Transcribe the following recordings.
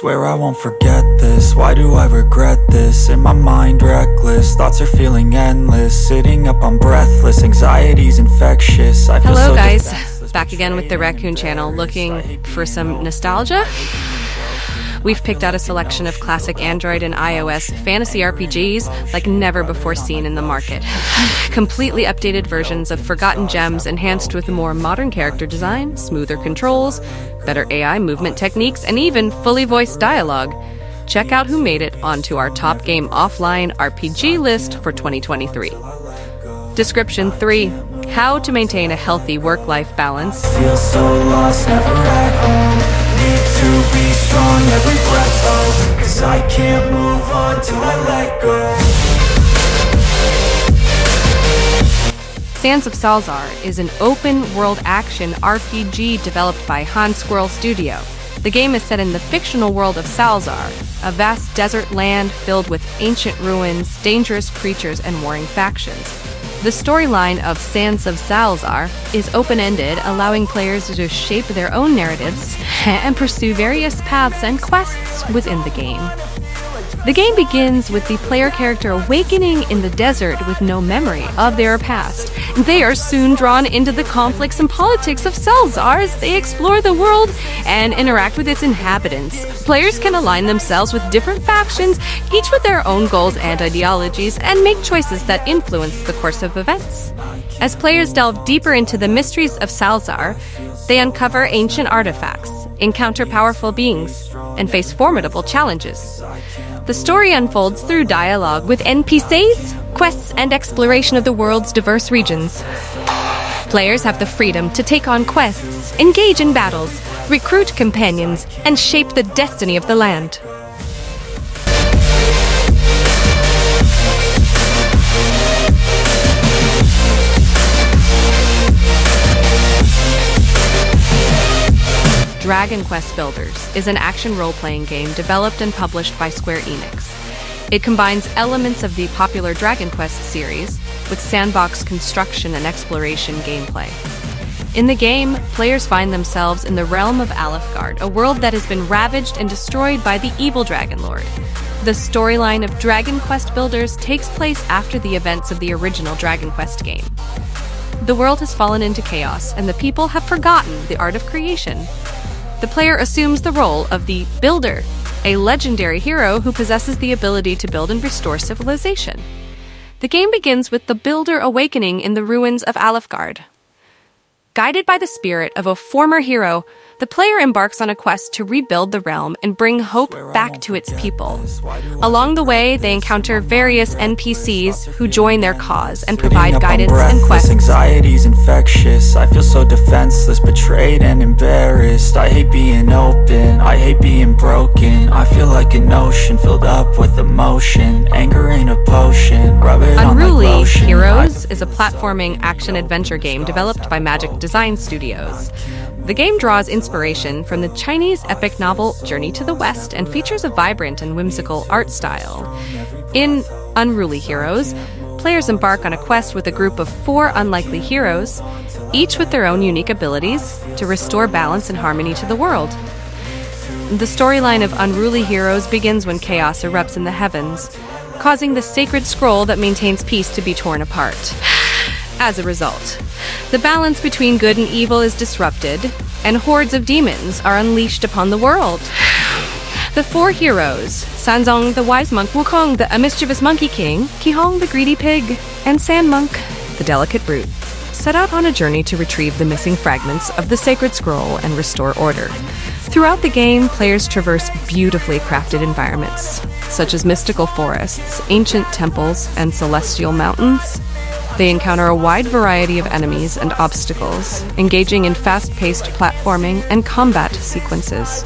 Swear I won't forget this, why do I regret this? In my mind reckless, thoughts are feeling endless. Sitting up I'm breathless, anxiety's infectious. I feel Hello so guys, defenseless, back again with the Raccoon channel, looking for some nostalgia? We've picked out a selection of classic Android and iOS fantasy RPGs like never before seen in the market. Completely updated versions of forgotten gems enhanced with more modern character design, smoother controls, better AI movement techniques, and even fully voiced dialogue. Check out who made it onto our top game offline RPG list for 2023. Description 3. How to maintain a healthy work-life balance. feel so lost, never at home. Need to be strong, every breath hold, 'cause I can't move on till I let go. Sands of Salzaar is an open-world action RPG developed by Han Squirrel Studio. The game is set in the fictional world of Salzar, a vast desert land filled with ancient ruins, dangerous creatures, and warring factions. The storyline of Sands of Salazar is open-ended, allowing players to shape their own narratives and pursue various paths and quests within the game. The game begins with the player character awakening in the desert with no memory of their past. They are soon drawn into the conflicts and politics of Salzar as they explore the world and interact with its inhabitants. Players can align themselves with different factions, each with their own goals and ideologies, and make choices that influence the course of events. As players delve deeper into the mysteries of Salzar, they uncover ancient artifacts, encounter powerful beings, and face formidable challenges. The story unfolds through dialogue with NPCs, quests, and exploration of the world's diverse regions. Players have the freedom to take on quests, engage in battles, recruit companions, and shape the destiny of the land. Dragon Quest Builders is an action role-playing game developed and published by Square Enix. It combines elements of the popular Dragon Quest series with sandbox construction and exploration gameplay. In the game, players find themselves in the realm of Alefgard, a world that has been ravaged and destroyed by the evil Dragon Lord. The storyline of Dragon Quest Builders takes place after the events of the original Dragon Quest game. The world has fallen into chaos, and the people have forgotten the art of creation. The player assumes the role of the Builder, a legendary hero who possesses the ability to build and restore civilization. The game begins with the Builder awakening in the ruins of Alefgard. Guided by the spirit of a former hero, the player embarks on a quest to rebuild the realm and bring hope back to its people. Along the way, they encounter various NPCs who join their cause and provide guidance and quests. Anxiety's infectious, I feel so defenseless, betrayed and embarrassed. I hate being open, I hate being broken. I feel like an ocean filled up with emotion. Anger ain't a potion, rub it on like Unruly lotion. Heroes is a platforming action-adventure game developed by Magic Design Studios. The game draws inspiration from the Chinese epic novel Journey to the West and features a vibrant and whimsical art style. In Unruly Heroes, players embark on a quest with a group of 4 unlikely heroes, each with their own unique abilities, to restore balance and harmony to the world. The storyline of Unruly Heroes begins when chaos erupts in the heavens, causing the sacred scroll that maintains peace to be torn apart. As a result, the balance between good and evil is disrupted, and hordes of demons are unleashed upon the world. The 4 heroes, Sanzong the wise monk, Wukong the mischievous monkey king, Qihong the greedy pig, and San Monk the delicate brute, set out on a journey to retrieve the missing fragments of the sacred scroll and restore order. Throughout the game, players traverse beautifully crafted environments, such as mystical forests, ancient temples, and celestial mountains. They encounter a wide variety of enemies and obstacles, engaging in fast-paced platforming and combat sequences.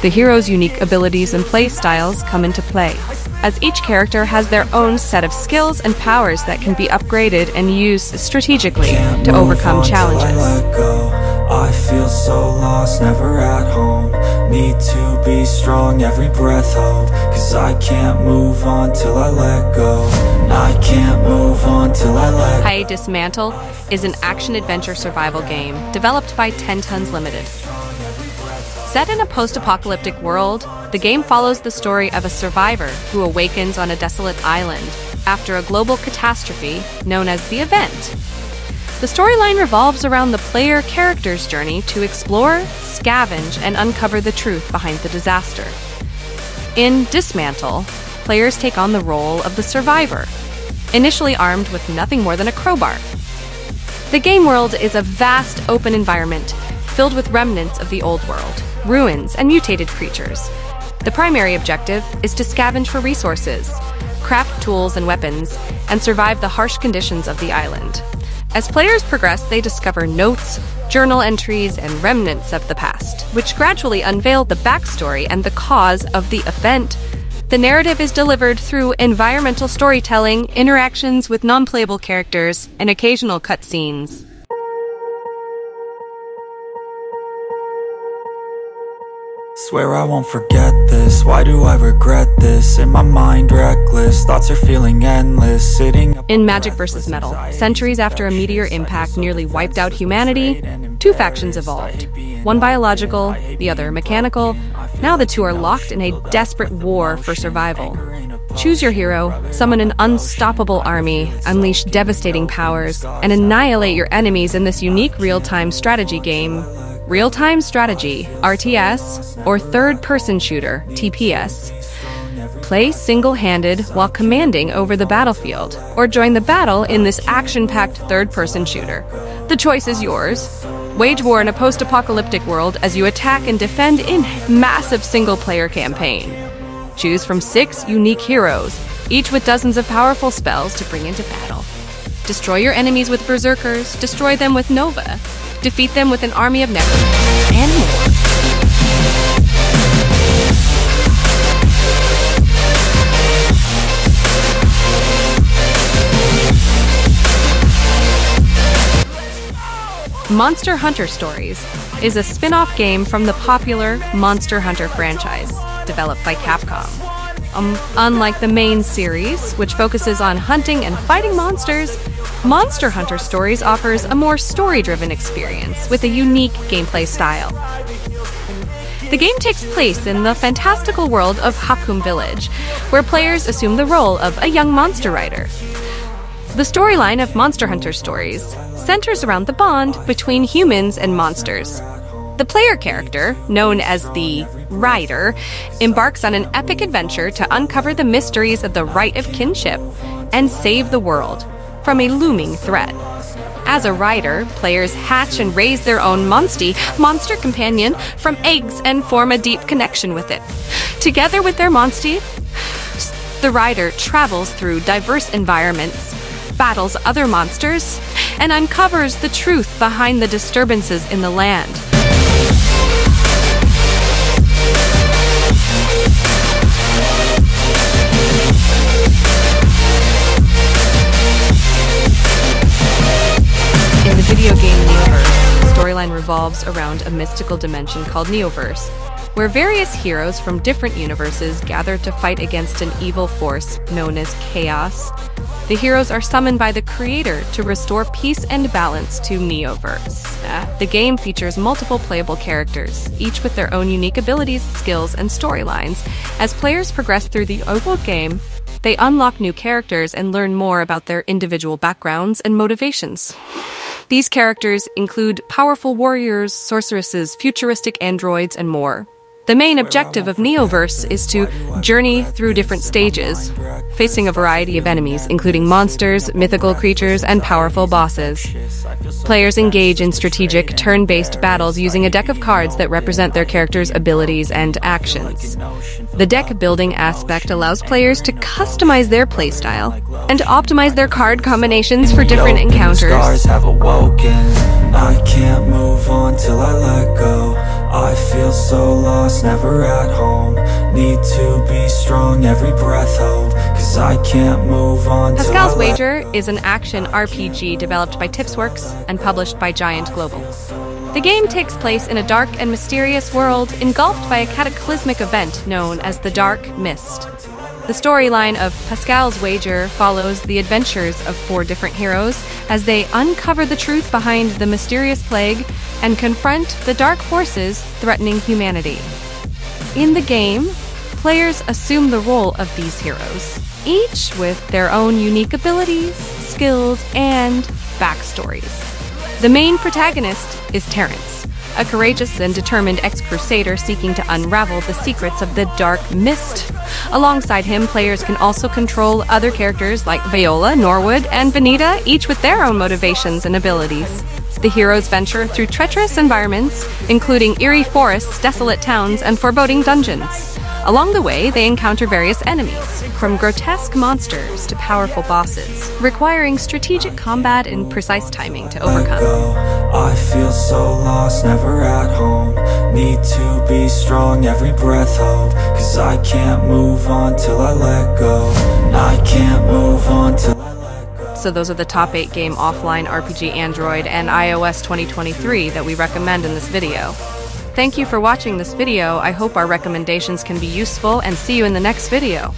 The heroes' unique abilities and play styles come into play, as each character has their own set of skills and powers that can be upgraded and used strategically to overcome challenges. I feel so lost, never at home. Need to be strong, every breath hold, 'cause I can't move on till I let go. I can't move on till I let go. Dismantle is an action-adventure survival game developed by 10 Tons Limited. Set in a post-apocalyptic world, the game follows the story of a survivor who awakens on a desolate island after a global catastrophe known as the Event. The storyline revolves around the player character's journey to explore, scavenge, and uncover the truth behind the disaster. In Dismantle, players take on the role of the survivor, initially armed with nothing more than a crowbar. The game world is a vast, open environment filled with remnants of the old world, ruins, and mutated creatures. The primary objective is to scavenge for resources, craft tools and weapons, and survive the harsh conditions of the island. As players progress, they discover notes, journal entries, and remnants of the past, which gradually unveil the backstory and the cause of the event. The narrative is delivered through environmental storytelling, interactions with non-playable characters, and occasional cutscenes. Swear I won't forget this, why do I regret this? In my mind reckless, thoughts are feeling endless. Sitting In Magic vs. Metal, centuries after a meteor impact nearly wiped out humanity, two factions evolved. One biological, the other mechanical. Now the two are locked in a desperate war for survival. Choose your hero, summon an unstoppable army, unleash devastating powers, and annihilate your enemies in this unique real-time strategy game. Real-time strategy, RTS, or third-person shooter, TPS. Play single-handed while commanding over the battlefield, or join the battle in this action-packed third-person shooter. The choice is yours. Wage war in a post-apocalyptic world as you attack and defend in massive single-player campaign. Choose from 6 unique heroes, each with dozens of powerful spells to bring into battle. Destroy your enemies with berserkers, destroy them with Nova, defeat them with an army of necromancers, and more. Monster Hunter Stories is a spin-off game from the popular Monster Hunter franchise, developed by Capcom. Unlike the main series, which focuses on hunting and fighting monsters, Monster Hunter Stories offers a more story-driven experience with a unique gameplay style. The game takes place in the fantastical world of Hakum Village, where players assume the role of a young monster rider. The storyline of Monster Hunter Stories centers around the bond between humans and monsters. The player character, known as the Rider, embarks on an epic adventure to uncover the mysteries of the right of kinship and save the world from a looming threat. As a rider, players hatch and raise their own monster companion from eggs and form a deep connection with it. Together with their monstie, the rider travels through diverse environments, battles other monsters, and uncovers the truth behind the disturbances in the land. In the video game Neoverse, the storyline revolves around a mystical dimension called Neoverse, where various heroes from different universes gather to fight against an evil force known as Chaos. The heroes are summoned by the creator to restore peace and balance to Neoverse. The game features multiple playable characters, each with their own unique abilities, skills, and storylines. As players progress through the overall game, they unlock new characters and learn more about their individual backgrounds and motivations. These characters include powerful warriors, sorceresses, futuristic androids, and more. The main objective of Neoverse is to journey through different stages, facing a variety of enemies, including monsters, mythical creatures, and powerful bosses. Players engage in strategic, turn-based battles using a deck of cards that represent their characters' abilities and actions. The deck-building aspect allows players to customize their playstyle and optimize their card combinations for different encounters. Scars have awoken. I can't move on till I let go. I feel so lost, never at home. Need to be strong, every breath hold, 'cause I can't move on till Pascal's I let Wager is an action RPG developed by Tipsworks and published by Giant Global. The game takes place in a dark and mysterious world engulfed by a cataclysmic event known as the Dark Mist. The storyline of Pascal's Wager follows the adventures of 4 different heroes as they uncover the truth behind the mysterious plague and confront the dark forces threatening humanity. In the game, players assume the role of these heroes, each with their own unique abilities, skills, and backstories. The main protagonist is Terrence, a courageous and determined ex-crusader seeking to unravel the secrets of the Dark Mist. Alongside him, players can also control other characters like Viola, Norwood, and Benita, each with their own motivations and abilities. The heroes venture through treacherous environments, including eerie forests, desolate towns, and foreboding dungeons. Along the way, they encounter various enemies, from grotesque monsters to powerful bosses, requiring strategic combat and precise timing to overcome. I feel so lost, never at home. Need to be strong, every breath hold. Cause I can't move on till I let go. I can't move on till I let go. So those are the top 8 game offline RPG Android and iOS 2023 that we recommend in this video. Thank you for watching this video. I hope our recommendations can be useful, and see you in the next video.